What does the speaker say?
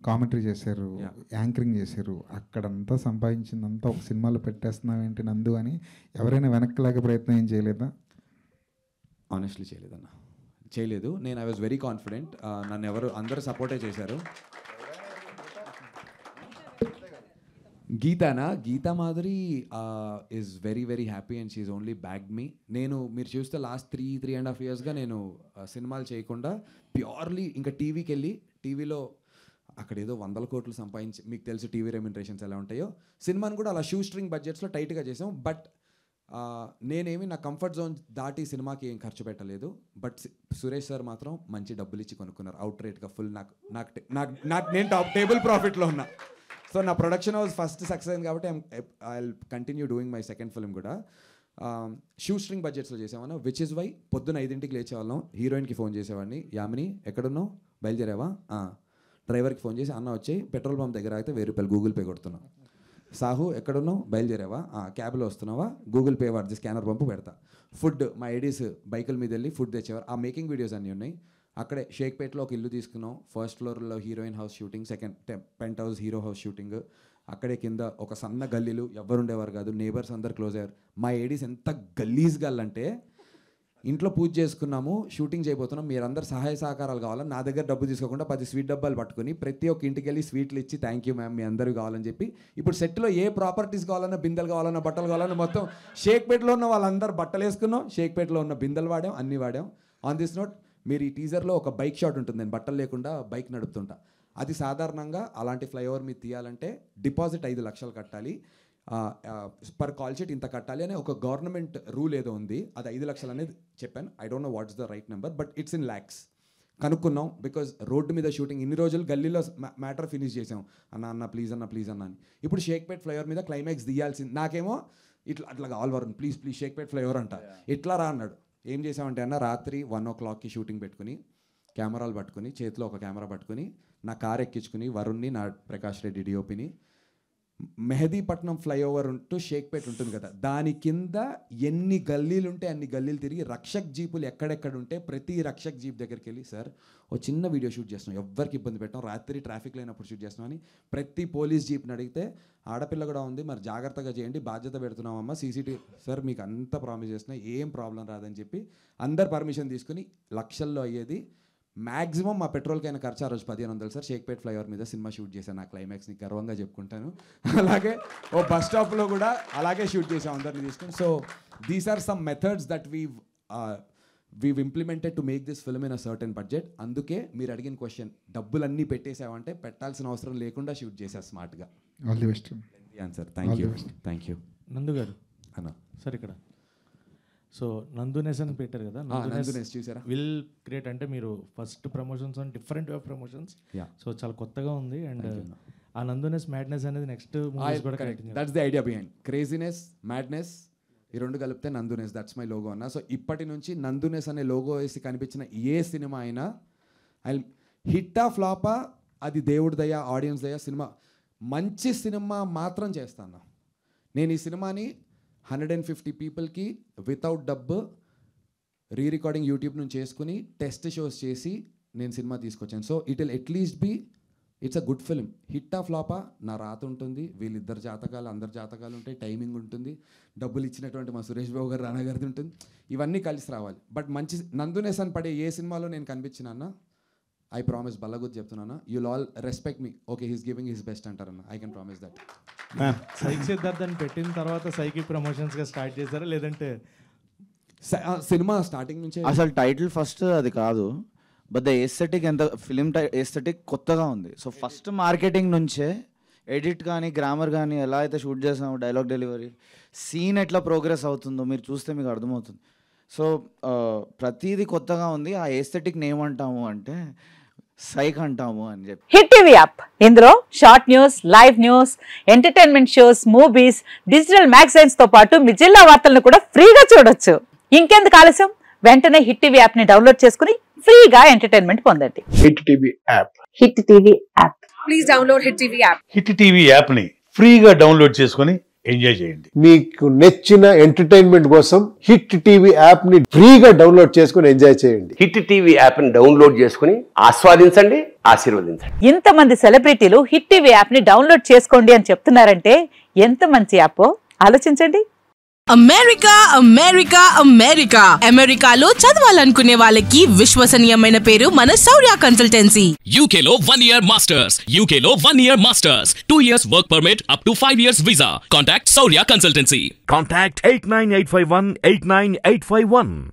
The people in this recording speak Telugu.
కామెంటరీ చేశారు, యాంకరింగ్ చేశారు, అక్కడంతా సంపాదించిందంతా ఒక సినిమాలో పెట్టేస్తున్నావు ఏంటి నందు అని ఎవరైనా వెనక్కి లాగే ప్రయత్నం ఏం చేయలేదా? ఆనెస్ట్లీ చేయలేదన్న, చేయలేదు. నేను ఐ వాజ్ వెరీ కాన్ఫిడెంట్. నన్ను అందరూ సపోర్టే చేశారు. Geetha Madhuri is very very happy and she only backed me. మీరు చూస్తే లాస్ట్ 3.5 yearsగా నేను సినిమాలు చేయకుండా ప్యూర్లీ ఇంకా టీవీకి వెళ్ళి టీవీలో అక్కడ ఏదో 100 కోట్లు సంపాదించి, మీకు తెలుసు టీవీ రెమ్యునరేషన్స్ ఎలా ఉంటాయో, సినిమాని కూడా అలా షూ స్ట్రింగ్ బడ్జెట్స్లో టైట్గా చేసాం. బట్ నేనేమి నా కంఫర్ట్ జోన్ దాటి సినిమాకి ఏం ఖర్చు పెట్టలేదు. బట్ సురేష్ సార్ మాత్రం మంచి డబ్బులు ఇచ్చి కొనుక్కున్నారు అవుట్ రేట్గా ఫుల్. నాకు నేను టాప్ టేబుల్ ప్రాఫిట్లో ఉన్నా. సో నా ప్రొడక్షన్ హౌస్ ఫస్ట్ సక్సెస్ అయింది కాబట్టి I will continue doing my second film కూడా షూ స్ట్రింగ్ బడ్జెట్స్లో చేసామన్నా. విచ్ ఇస్ వై పొద్దున్న 5ంటికి లేచేవాళ్ళం, హీరోయిన్కి ఫోన్ చేసేవాడిని, యామిని ఎక్కడున్నావు, బయలుదేరావా, డ్రైవర్కి ఫోన్ చేసి అన్న వచ్చి పెట్రోల్ పంప్ దగ్గర అయితే 1000 రూపాయలు గూగుల్ పే కొడుతున్నాం, సాహు ఎక్కడున్నావు, బయలుదేరావా, క్యాబ్లో వస్తున్నావా, గూగుల్ పే వాడిది స్కానర్ పంపు పెడతా. ఫుడ్ మా ఐడీస్ బైకుల మీద వెళ్ళి ఫుడ్ తెచ్చేవారు. ఆ మేకింగ్ వీడియోస్ అన్నీ ఉన్నాయి. అక్కడే షేక్పేట్లో ఒక ఇల్లు తీసుకున్నాం. ఫస్ట్ ఫ్లోర్లో heroine house shooting, second penthouse hero house shooting. అక్కడే కింద ఒక సన్న గల్లీలు, ఎవరు ఉండేవారు కాదు, నేబర్స్ అందరు క్లోజ్ అయ్యారు. మా ఏడీస్ ఎంత గల్లీస్ గల్లంటే, ఇంట్లో పూజ చేసుకున్నాము, షూటింగ్ చేయబోతున్నాం, మీరందరూ సహాయ సహకారాలు కావాలని నా దగ్గర డబ్బు తీసుకోకుండా 10 స్వీట్ డబ్బాలు పట్టుకుని ప్రతి ఒక్క ఇంటికి వెళ్ళి స్వీట్లు ఇచ్చి థ్యాంక్ యూ మ్యామ్ మీ అందరూ కావాలని చెప్పి, ఇప్పుడు సెట్లో ఏ ప్రాపర్టీస్ కావాలన్నా, బిందెలు కావాలన్నా, బట్టలు కావాలన్నా మొత్తం షేక్పేట్లో ఉన్న వాళ్ళందరూ బట్టలు వేసుకున్నాం, షేక్పేట్లో ఉన్న బిందెలు వాడాం, అన్నీ వాడాం. ఆన్ దిస్ నోట్, మీరు ఈ టీజర్లో ఒక బైక్ షాట్ ఉంటుంది, నేను బట్టలు లేకుండా బైక్ నడుపుతుంటా. అది సాధారణంగా అలాంటి ఫ్లైఓవర్ మీద తీయాలంటే డిపాజిట్ 5 లక్షలు కట్టాలి, పర్ కాల్ షీట్ ఇంత కట్టాలి అనే ఒక గవర్నమెంట్ రూల్ ఏదో ఉంది. అది 5 లక్షలు అనేది చెప్పాను. I don't know what's the right number, but it's in lakhs. కనుక్కున్నాం, బికాజ్ రోడ్డు మీద షూటింగ్ ఇన్ని రోజులు గల్లీలో మ్యాటర్ ఫినిష్ చేసాం. అన్న ప్లీజ్ అన్న అని. ఇప్పుడు షేక్పేట్ ఫ్లైఓవర్ మీద క్లైమాక్స్ తీయాల్సింది. నాకేమో అట్లా కావాలి వరుణ్, ప్లీజ్ షేక్పేట్ ఫ్లైఓవర్ అంట, ఎట్లా రా అన్నాడు. ఏం చేసామంటే అన్న, రాత్రి 1 o'clockకి షూటింగ్ పెట్టుకుని, కెమెరాలు పట్టుకుని, చేతిలో ఒక కెమెరా పట్టుకుని, నా కార్ ఎక్కించుకుని, వరుణ్ని, నా ప్రకాష్ రెడ్డి డిఓపిని, మెహదీపట్నం ఫ్లైఓవర్ ఉంటూ షేక్పేట్ ఉంటుంది కదా, దాని కింద ఎన్ని గల్లీలు ఉంటే అన్ని గల్లీలు తిరిగి రక్షక్ జీపులు ఎక్కడెక్కడ ఉంటే ప్రతి రక్షక్ జీప్ దగ్గరికి వెళ్ళి, సార్ ఓ చిన్న వీడియో షూట్ చేస్తున్నాం, ఎవ్వరికి ఇబ్బంది పెట్టాం, రాత్రి ట్రాఫిక్ లేనప్పుడు షూట్ చేస్తున్నాం అని ప్రతి పోలీస్ జీప్ని అడిగితే, ఆడపిల్ల కూడా ఉంది మరి జాగ్రత్తగా చేయండి, బాధ్యత పెడుతున్నామమ్మా, సీసీటీవీ సార్ మీకు అంతా ప్రామిస్ చేస్తున్నా, ఏం ప్రాబ్లం రాదని చెప్పి అందరు పర్మిషన్ తీసుకుని లక్షల్లో అయ్యేది. మ్యాక్సిమం మా పెట్రోల్కైనా ఖర్చు ఆ రోజు 1500 సార్. షేక్పేట్ ఫ్లైఓవర్ మీద సినిమా షూట్ చేశాను, నా క్లైమాక్స్ని గర్వంగా చెప్పుకుంటాను. అలాగే ఓ బస్ స్టాప్లో కూడా అలాగే షూట్ చేసాం అందరిని తీసుకుని. So these are some methods that we've implemented to make this film in a certain budget. అందుకే మీరు అడిగిన క్వశ్చన్, డబ్బులన్నీ పెట్టేసావంటే పెట్టాల్సిన అవసరం లేకుండా షూట్ చేశా స్మార్ట్గా. All the best answer. Thank you నందు గారు అన్న. సార్ ఇక్కడ సో నందునెస్ అని పెట్టారు కదా, నందునెస్ చూసారా? విల్ క్రియేట్ అంటే మీరు first promotions and different way promotions, so చాలా కొత్తగా ఉంది. అండ్ ఆ నందునెస్ మ్యాడ్నెస్ అనేది నెక్స్ట్ మూవీస్ కూడా continue. That's the idea behind craziness, madness, ఈ రెండు కలిపితే నందునెస్. దట్స్ మై లోగో అన్న. సో ఇప్పటి నుంచి నందునెస్ అనే లోగో వేసి కనిపించిన ఏ సినిమా అయినా హిట్టా ఫ్లాపా అది దేవుడి దయ, ఆడియన్స్ దయ. సినిమా మంచి సినిమా మాత్రం చేస్తాను నేను. ఈ సినిమాని 150 పీపుల్కి వితౌట్ డబ్బు రికార్డింగ్ యూట్యూబ్ నుంచి చేసుకుని టెస్ట్ షోస్ చేసి నేను సినిమా తీసుకొచ్చాను. So it will at least be it's a good film. హిట్టా ఫ్లాపా నా రాత ఉంటుంది, వీళ్ళిద్దరు జాతకాలు, అందరి జాతకాలు ఉంటాయి, టైమింగ్ ఉంటుంది, డబ్బులు ఇచ్చినటువంటి మా సురేష్ బాబు గారు, రానా గారిది ఉంటుంది, ఇవన్నీ కలిసి రావాలి. బట్ మంచి నందునెస్ అని పడే ఏ సినిమాలో నేను కనిపించిన అన్న, ఐ ప్రామిస్ బల్లగుద్ది చెప్తున్నా, you'll all respect me. Okay he's giving his best అంటారన్న, I can promise that. Psych Siddharth అని పెట్టిన తర్వాత సైకి ప్రమోషన్స్గా స్టార్ట్ చేశారా, లేదంటే సినిమా స్టార్టింగ్ నుంచి? అసలు టైటిల్ ఫస్ట్ అది కాదు, బట్ ద ఎస్థెటిక్ ఎంత ఫిలిం ఎస్థెటిక్ కొత్తగా ఉంది. సో ఫస్ట్ మార్కెటింగ్ నుంచే ఎడిట్ కానీ గ్రామర్ కానీ ఎలా అయితే షూట్ చేసామో, డైలాగ్ డెలివరీ, సీన్ ఎట్లా ప్రోగ్రెస్ అవుతుందో మీరు చూస్తే మీకు అర్థమవుతుంది. సో ప్రతిదీ కొత్తగా ఉంది. ఆ ఎస్థెటిక్ని ఏమంటాము అంటే సైక్ అంటాము అని చెప్పి. హిట్ టీవీ యాప్, ఇందులో short news, live news, entertainment shows, movies, digital magazines తో పాటు మీ జిల్లా వార్తలను కూడా ఫ్రీగా చూడొచ్చు. ఇంకెందుకు ఆలస్యం, వెంటనే హిట్ టీవీ యాప్ ని డౌన్లోడ్ చేసుకుని ఫ్రీగా ఎంటర్టైన్మెంట్ పొందండి. Hit TV app. Hit TV app. Please download hit TV app. Hit TV app ని ఫ్రీగా డౌన్లోడ్ చేసుకుని ఎంజాయ్ చేయండి. మీకు నచ్చిన ఎంటర్టైన్మెంట్ కోసం హిట్ టీవీ యాప్ ని ఫ్రీగా డౌన్లోడ్ చేసుకుని ఎంజాయ్ చేయండి. హిట్ టీవీ యాప్ ని డౌన్లోడ్ చేసుకుని ఆస్వాదించండి, ఆశీర్వదించండి. ఇంతమంది సెలబ్రిటీలు హిట్ టీవీ యాప్ ని డౌన్లోడ్ చేసుకోండి అని చెప్తున్నారంటే ఎంత మంచి యాప్ ఆలోచించండి. అమెరికా అమెరికా అమెరికా అమెరికాలో చదవాలనుకునే వాళ్ళకి విశ్వసనీయమైన పేరు మన శౌర్య కన్సల్టెన్సీ. UK లో 1 year masters, UK లో 1 year masters, 2 years work permit up to 5 years visa. Contact Shaurya Consultancy. Contact 89851 89851.